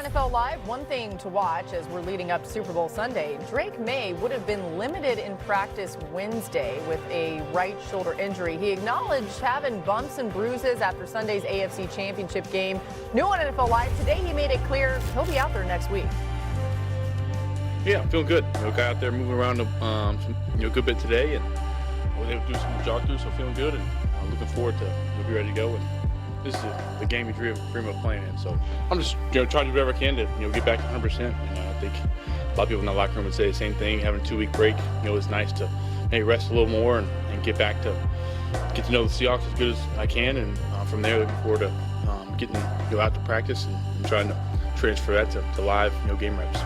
NFL Live, one thing to watch as we're leading up to Super Bowl Sunday. Drake Maye would have been limited in practice Wednesday with a right shoulder injury. He acknowledged having bumps and bruises after Sunday's AFC Championship game. New on NFL Live today, he made it clear he'll be out there next week. Yeah, I'm feeling good. Got out there moving around a good bit today, and was able to do some jog-throughs, so feeling good, and I'm looking forward to be ready to go. And this is the game we dream of playing in. So I'm just trying to do whatever I can to get back to 100%. I think a lot of people in the locker room would say the same thing. Having a 2-week break, it's nice to maybe rest a little more and get back to know the Seahawks as good as I can. And from there, looking forward to getting out to practice and trying to transfer that to live game reps.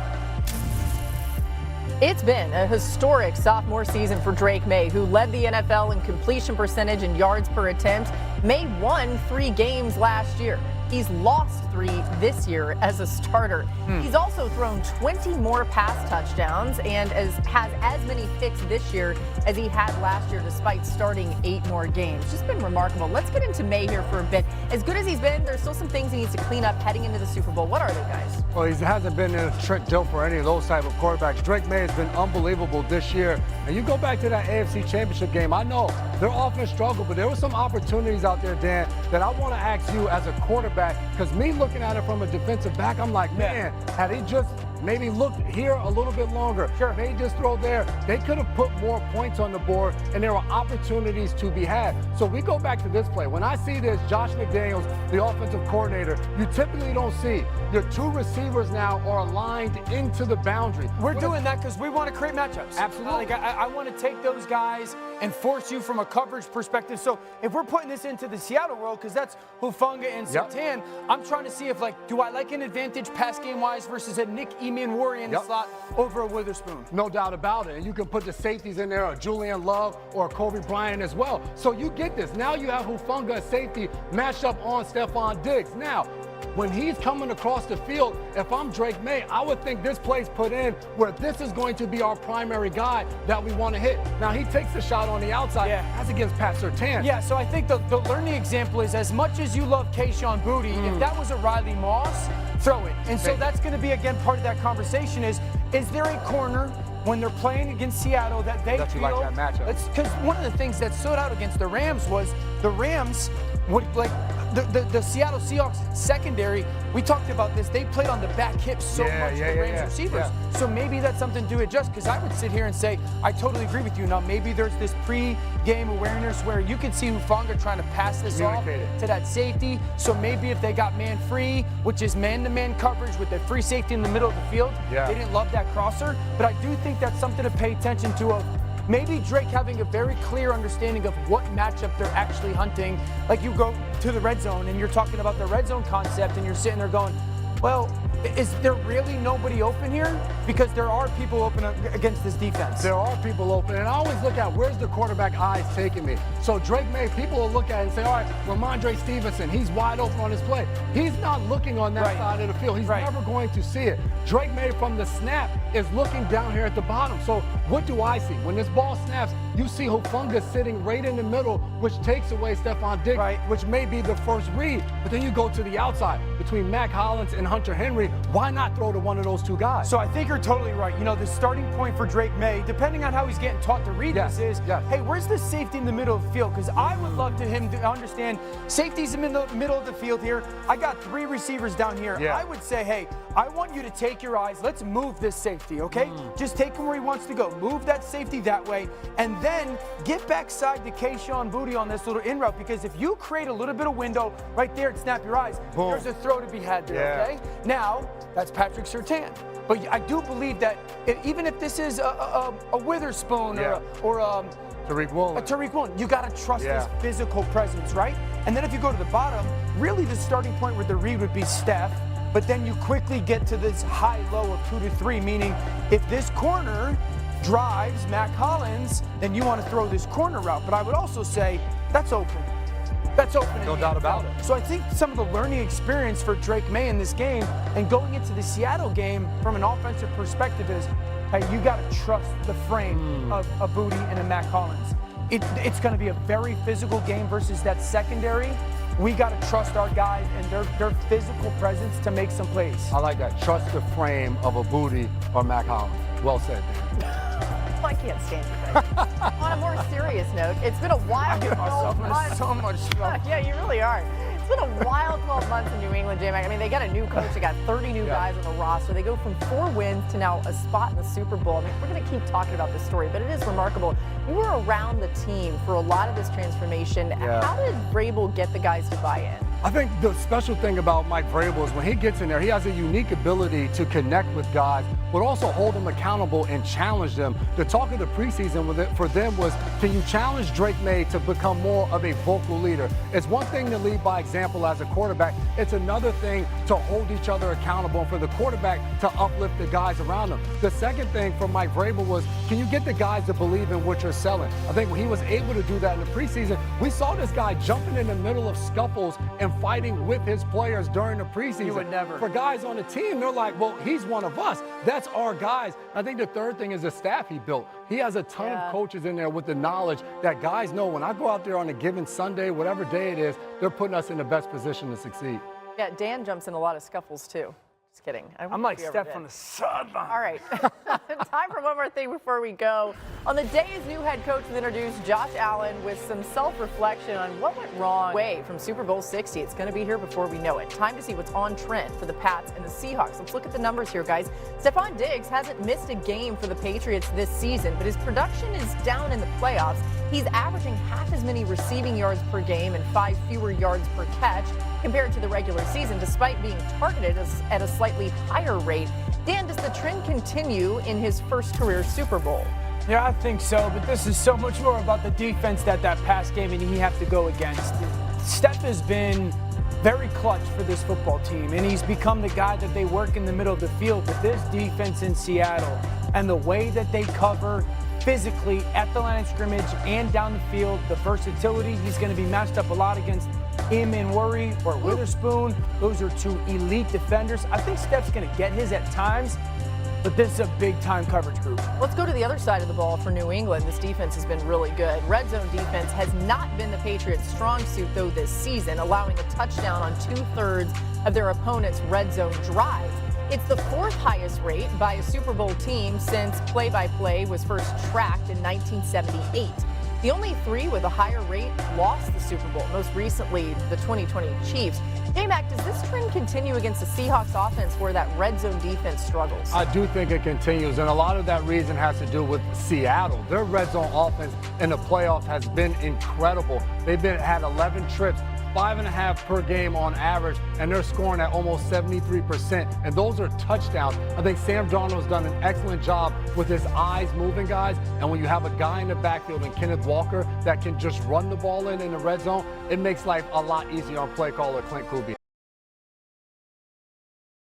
It's been a historic sophomore season for Drake Maye, who led the NFL in completion percentage and yards per attempt. Maye won 3 games last year. He's lost 3 this year as a starter. He's also thrown 20 more pass touchdowns and has as many picks this year as he had last year, despite starting 8 more games. Just been remarkable. Let's get into Maye here for a bit. As good as he's been, there's still some things he needs to clean up heading into the Super Bowl. What are they, guys? Well, he hasn't been in a trick deal for any of those type of quarterbacks. Drake Maye has been unbelievable this year. And you go back to that AFC Championship game, I know their offense struggled, but there were some opportunities out there, Dan, that I want to ask you as a quarterback, because me looking at it from a defensive back, I'm like, man, had he just maybe looked here a little bit longer, maybe just throw there, they could have put more points on the board, and there were opportunities to be had. So we go back to this play. When I see this, Josh McDaniels, the offensive coordinator, you typically don't see your 2 receivers now are aligned into the boundary. We're doing that because we want to create matchups. Absolutely. I want to take those guys and force you from a coverage perspective. So if we're putting this into the Seattle world, because that's Hufanga and Sertan, I'm trying to see if, do I like an advantage pass game-wise versus a Nick Eman-Warrior in the slot over a Witherspoon? No doubt about it. And you can put the safeties in there, or Julian Love or Kobe Bryant as well. So you get this. Now you have Hufanga at safety matched up on Stephon Diggs. Now, when he's coming across the field, if I'm Drake Maye, I would think this play's put in where this is going to be our primary guy that we want to hit. Now, he takes the shot on the outside. That's against Pat Surtain. Yeah, so I think the learning example is, as much as you love Kayshon Boutte, if that was a Riley Moss, throw it. And so that's going to be, again, part of that conversation is there a corner when they're playing against Seattle that they feel like that matchup? Because one of the things that stood out against the Rams was the Rams would, the Seattle Seahawks secondary, we talked about this, they played on the back hips so much of the Rams receivers. So maybe that's something to adjust, because I would sit here and say, I totally agree with you. Now, maybe there's this pre-game awareness where you can see Hufanga trying to pass this off to that safety. So maybe if they got man-free, which is man-to-man coverage with the free safety in the middle of the field, they didn't love that crosser. But I do think that's something to pay attention to, maybe Drake having a very clear understanding of what matchup they're actually hunting. Like, you go to the red zone and you're talking about the red zone concept and you're sitting there going, well, is there really nobody open here? Because there are people open against this defense. There are people open, and I always look at where's the quarterback eyes taking me. So Drake Maye, people will look at it and say, all right, Ramondre Stevenson, he's wide open on his play. He's not looking on that side of the field. He's never going to see it. Drake Maye from the snap is looking down here at the bottom. So what do I see? When this ball snaps, you see Hufanga sitting right in the middle, which takes away Stephon Diggs, which may be the first read. But then you go to the outside between Mac Hollins and Hunter Henry. Why not throw to one of those 2 guys? So I think you're totally right. The starting point for Drake Maye, depending on how he's getting taught to read this, is, hey, where's the safety in the middle of the field? Because I would love him to understand safety's in the middle of the field here. I got 3 receivers down here. I would say, hey, I want you to take your eyes. Let's move this safety, okay? Just take him where he wants to go. Move that safety that way. And then get backside to Kayshon Boutte on this little in route, because if you create a little bit of window right there and snap your eyes, there's a throw to be had there, okay? Now, that's Patrick Surtain. But I do believe that even if this is a Witherspoon or Tariq Woolen, you got to trust his physical presence, right? And then if you go to the bottom, really the starting point with the read would be Steph. But then you quickly get to this high-low of 2 to 3, meaning if this corner drives Mac Hollins, then you want to throw this corner route. But I would also say that's open. That's open. No doubt about it. So I think some of the learning experience for Drake Maye in this game and going into the Seattle game from an offensive perspective is, hey, you got to trust the frame of a Boutte and a Mac Hollins. It's going to be a very physical game versus that secondary. we got to trust our guys and their physical presence to make some plays. I like that. Trust the frame of a Booty or Mac Hollins. Well said, Dan. I can't stand you guys. On a more serious note, it's been a wild 12 months. So much trouble. Yeah, you really are. It's been a wild 12 months in New England, J-Mac. I mean, they got a new coach. They got 30 new guys on the roster. They go from 4 wins to now a spot in the Super Bowl. I mean, we're going to keep talking about this story, but it is remarkable. You were around the team for a lot of this transformation. How did Vrabel get the guys to buy in? I think the special thing about Mike Vrabel is when he gets in there, he has a unique ability to connect with guys, but also hold them accountable and challenge them. The talk of the preseason for them was, can you challenge Drake Maye to become more of a vocal leader? It's one thing to lead by example as a quarterback. It's another thing to hold each other accountable and for the quarterback to uplift the guys around them. The second thing for Mike Vrabel was, can you get the guys to believe in what you're selling? I think when he was able to do that in the preseason, we saw this guy jumping in the middle of scuffles and fighting with his players during the preseason. You would never. For guys on the team, they're like, well, he's one of us. That's our guys. I think the third thing is the staff he built. He has a ton of coaches in there with the knowledge that guys know when I go out there on a given Sunday, whatever day it is, they're putting us in the best position to succeed. Yeah, Dan jumps in a lot of scuffles, too. Just kidding. I'm like Steph on the sideline. All right. Time for one more thing before we go. On the day his new head coach was introduced, Josh Allen, with some self-reflection on what went wrong. Way from Super Bowl 60. It's going to be here before we know it. Time to see what's on trend for the Pats and the Seahawks. Let's look at the numbers here, guys. Stephon Diggs hasn't missed a game for the Patriots this season, but his production is down in the playoffs. He's averaging half as many receiving yards per game and 5 fewer yards per catch compared to the regular season, despite being targeted at a slightly higher rate. Dan, does the trend continue in his first career Super Bowl? Yeah, I think so, but this is so much more about the defense that pass game and he have to go against. Steph has been very clutch for this football team, and he's become the guy that they work in the middle of the field. But this defense in Seattle and the way that they cover physically at the line of scrimmage and down the field, the versatility, he's going to be matched up a lot against him and Worry or Witherspoon. Those are 2 elite defenders. I think Steph's going to get his at times, but this is a big-time coverage group. Let's go to the other side of the ball for New England. This defense has been really good. Red zone defense has not been the Patriots' strong suit, though, this season, allowing a touchdown on 2/3 of their opponent's red zone drives. It's the 4th highest rate by a Super Bowl team since play-by-play was first tracked in 1978. The only 3 with a higher rate lost the Super Bowl, most recently the 2020 Chiefs. J-Mac, does this trend continue against the Seahawks offense where that red zone defense struggles? I do think it continues, and a lot of that reason has to do with Seattle. Their red zone offense in the playoffs has been incredible. They've had 11 trips, 5.5 per game on average, and they're scoring at almost 73%, and those are touchdowns. I think Sam Darnold's done an excellent job with his eyes moving, guys, and when you have a guy in the backfield and Kenneth Walker that can just run the ball in the red zone, it makes life a lot easier on play caller Clint Kubiak.